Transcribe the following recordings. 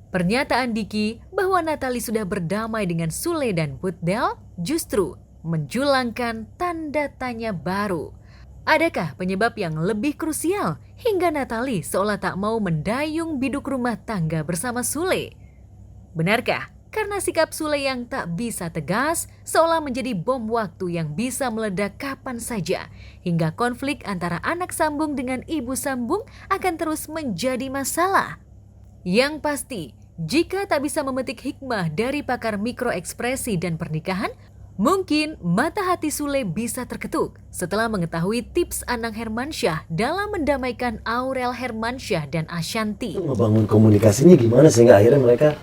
Pernyataan Diki bahwa Natalie sudah berdamai dengan Sule dan Putdel justru menjulangkan tanda tanya baru. Adakah penyebab yang lebih krusial hingga Natalie seolah tak mau mendayung biduk rumah tangga bersama Sule? Benarkah karena sikap Sule yang tak bisa tegas seolah menjadi bom waktu yang bisa meledak kapan saja hingga konflik antara anak sambung dengan ibu sambung akan terus menjadi masalah? Yang pasti, jika tak bisa memetik hikmah dari pakar mikroekspresi dan pernikahan, mungkin mata hati Sule bisa terketuk setelah mengetahui tips Anang Hermansyah dalam mendamaikan Aurel Hermansyah dan Ashanti. Membangun komunikasinya gimana sehingga akhirnya mereka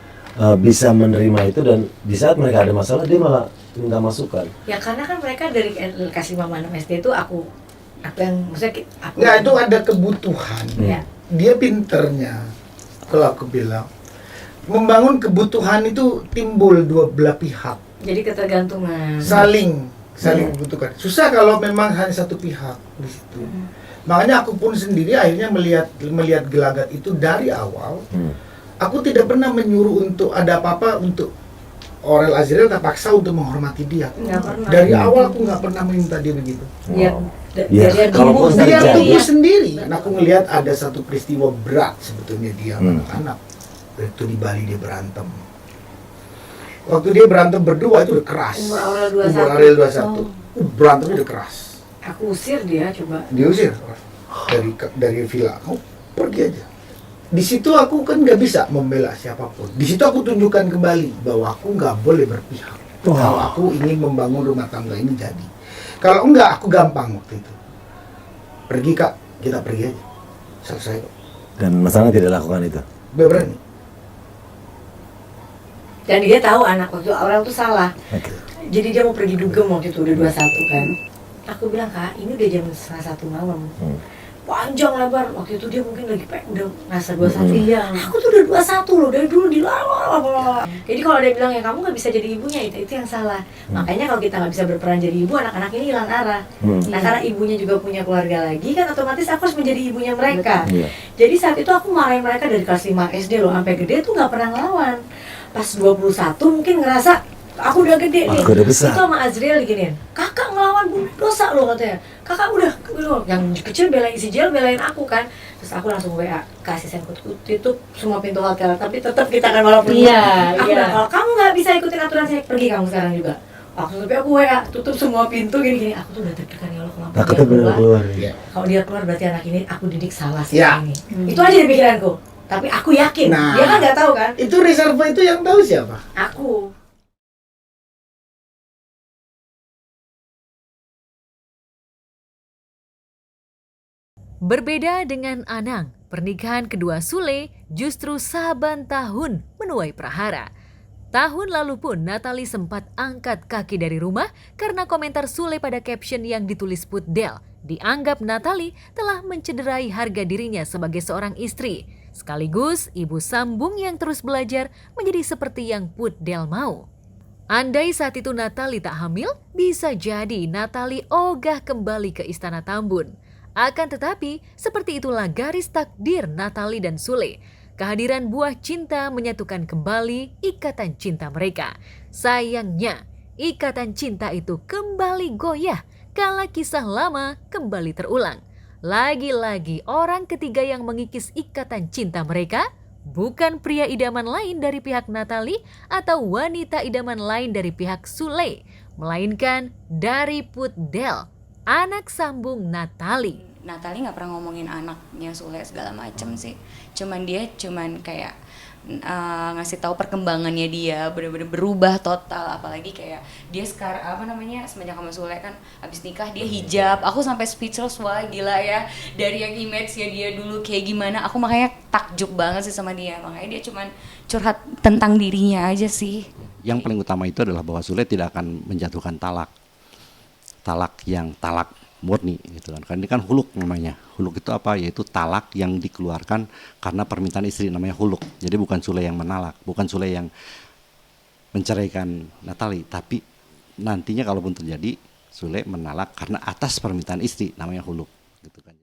bisa menerima itu, dan di saat mereka ada masalah dia malah minta masukan. Ya karena kan mereka dari kasih mama 6 SD itu aku yang maksudnya aku ya itu ada kebutuhan. Ya. Dia pinternya, kalau aku bilang membangun kebutuhan itu timbul dua belah pihak. Jadi ketergantungan. Saling membutuhkan. Susah kalau memang hanya satu pihak di situ. Makanya aku pun sendiri akhirnya melihat gelagat itu dari awal. Aku tidak pernah menyuruh untuk ada apa-apa untuk Aurel Azriel, terpaksa untuk menghormati dia. Dari awal aku nggak pernah minta dia begitu. Ya, Ya, kalaupun Dia terjadi, tumbuh sendiri. Dan aku ngelihat ada satu peristiwa berat sebetulnya dia anak-anak. Itu di Bali dia berantem. Waktu dia berantem berdua itu udah keras. Umur Aurel Aurel 21. 21. Berantemnya udah keras. Aku usir dia coba. Diusir dari villa. Kamu pergi aja. Di situ aku kan nggak bisa membela siapapun. Di situ aku tunjukkan kembali bahwa aku nggak boleh berpihak. Kalau aku ingin membangun rumah tangga ini jadi. Kalau enggak, aku gampang waktu itu. Pergi kak, kita pergi aja. Selesai kok. dan masalah tidak lakukan itu. Dia berani. Dan dia tahu anak waktu Aurel tuh salah. Oke. Jadi dia mau pergi dugem waktu itu udah 21 kan. Aku bilang kak, ini udah jam 1:30 malam. Panjang lebar. Waktu itu dia mungkin lagi udah ngerasa 21. Iya. Aku tuh udah 21 loh, dari dulu dilarang. Jadi kalau dia bilang ya kamu nggak bisa jadi ibunya, itu yang salah. Makanya kalau kita nggak bisa berperan jadi ibu, anak-anak ini hilang arah. Nah karena ibunya juga punya keluarga lagi kan, otomatis aku harus menjadi ibunya mereka. Jadi saat itu aku marahin mereka dari kelas 5 SD loh, sampai gede tuh nggak pernah ngelawan. Pas 21 mungkin ngerasa aku udah gede nih. Udah besar. Itu sama Azriel diginiin, kakak ngelawan dosa loh katanya. Kakak udah yang kecil belain si Jel, belain aku kan. Terus aku langsung WA ke asisten tutup semua pintu hotel, tapi tetap kita kan walaupun aku bilang, kalau kamu nggak bisa ikutin aturan saya, pergi kamu sekarang juga. Tapi aku WA tutup semua pintu gini-gini. Aku tuh udah tertekan ya Allah, kenapa dia keluar. Kalau dia keluar berarti anak ini aku didik salah sekarang ini. Itu aja di pikiranku. Tapi aku yakin, dia kan nggak tahu kan. Itu reserve itu yang tahu siapa? Aku. Berbeda dengan Anang, pernikahan kedua Sule justru saban tahun menuai prahara. Tahun lalu pun Natalie sempat angkat kaki dari rumah karena komentar Sule pada caption yang ditulis Putdel. Dianggap Natalie telah mencederai harga dirinya sebagai seorang istri, sekaligus ibu sambung yang terus belajar menjadi seperti yang Putdel mau. Andai saat itu Natalie tak hamil, bisa jadi Natalie ogah kembali ke Istana Tambun. Akan tetapi, seperti itulah garis takdir Natalie dan Sule. Kehadiran buah cinta menyatukan kembali ikatan cinta mereka. Sayangnya, ikatan cinta itu kembali goyah kala kisah lama kembali terulang. Lagi-lagi orang ketiga yang mengikis ikatan cinta mereka bukan pria idaman lain dari pihak Natalie atau wanita idaman lain dari pihak Sule, melainkan dari Putdel, anak sambung Natalie. Natalie nggak pernah ngomongin anaknya Sule segala macem sih. Dia cuman kayak ngasih tahu perkembangannya dia benar-benar berubah total. Apalagi kayak dia sekarang semenjak sama Sule kan abis nikah dia hijab. Aku sampai speechless, wah gila ya. Dari yang image ya dia dulu kayak gimana, aku makanya takjub banget sih sama dia. Makanya dia cuman curhat tentang dirinya aja sih. Yang paling utama itu adalah bahwa Sule tidak akan menjatuhkan talak murni gitu kan. Karena ini kan huluk namanya. Huluk itu apa? Yaitu talak yang dikeluarkan karena permintaan istri, namanya huluk. Jadi bukan Sule yang menalak, bukan Sule yang menceraikan Natalie, tapi nantinya kalaupun terjadi Sule menalak karena atas permintaan istri, namanya huluk gitu kan.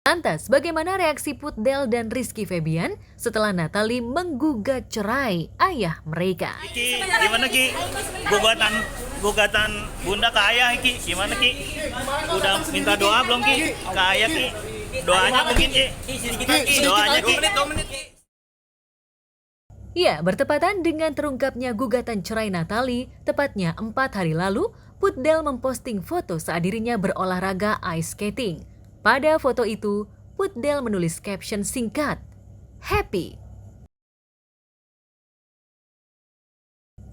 Lantas, bagaimana reaksi Putdel dan Rizky Febian setelah Natalie menggugat cerai ayah mereka? Ki, gimana Ki? Gugatan Bunda ke ayah Ki, gimana Ki? Udah minta doa belum Ki? Ke ayah Ki? Doanya mungkin Ki? Doanya Ki? 2 menit Ki. Ya, bertepatan dengan terungkapnya gugatan cerai Natalie, tepatnya 4 hari lalu, Putdel memposting foto saat dirinya berolahraga ice skating. Pada foto itu, Putdel menulis caption singkat, "Happy".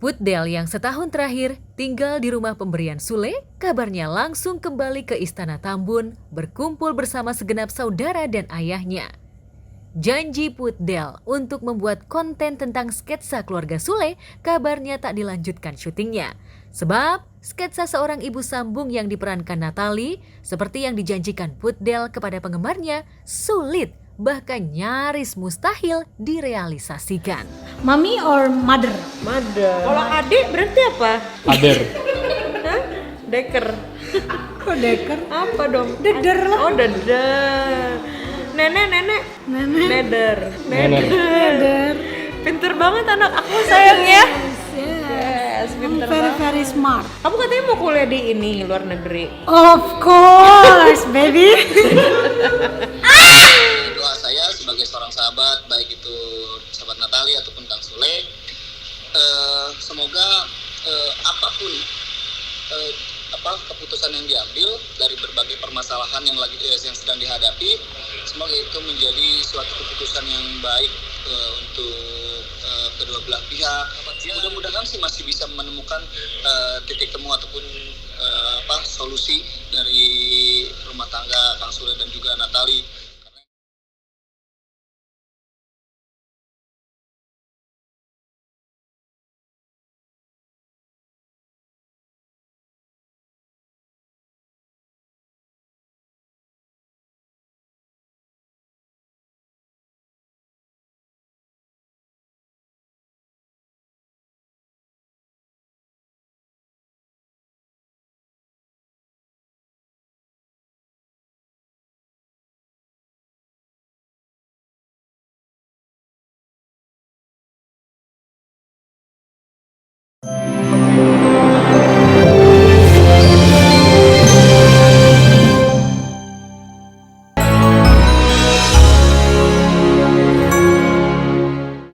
Putdel yang setahun terakhir tinggal di rumah pemberian Sule, kabarnya langsung kembali ke Istana Tambun, berkumpul bersama segenap saudara dan ayahnya. Janji Putdel untuk membuat konten tentang sketsa keluarga Sule kabarnya tak dilanjutkan syutingnya. Sebab sketsa seorang ibu sambung yang diperankan Natalie seperti yang dijanjikan Putdel kepada penggemarnya sulit bahkan nyaris mustahil direalisasikan. Mami or mother? Mother. Kalau adik berarti apa? Father. Hah? Deker. Kok deker? Apa dong? Deder lah. Oh, deder. Nenek. Neder. Deder. Pinter banget anak aku sayang ya. Yes, pinter Very banget. very smart. Kamu katanya mau kuliah di ini luar negeri. Of course, baby. Doa saya sebagai seorang sahabat, baik itu sahabat Natalie ataupun Kang Sule, semoga apapun keputusan yang diambil dari berbagai permasalahan yang sedang dihadapi, semoga itu menjadi suatu keputusan yang baik untuk kedua belah pihak. Mudah-mudahan sih masih bisa menemukan titik temu ataupun solusi dari rumah tangga Kang Sule dan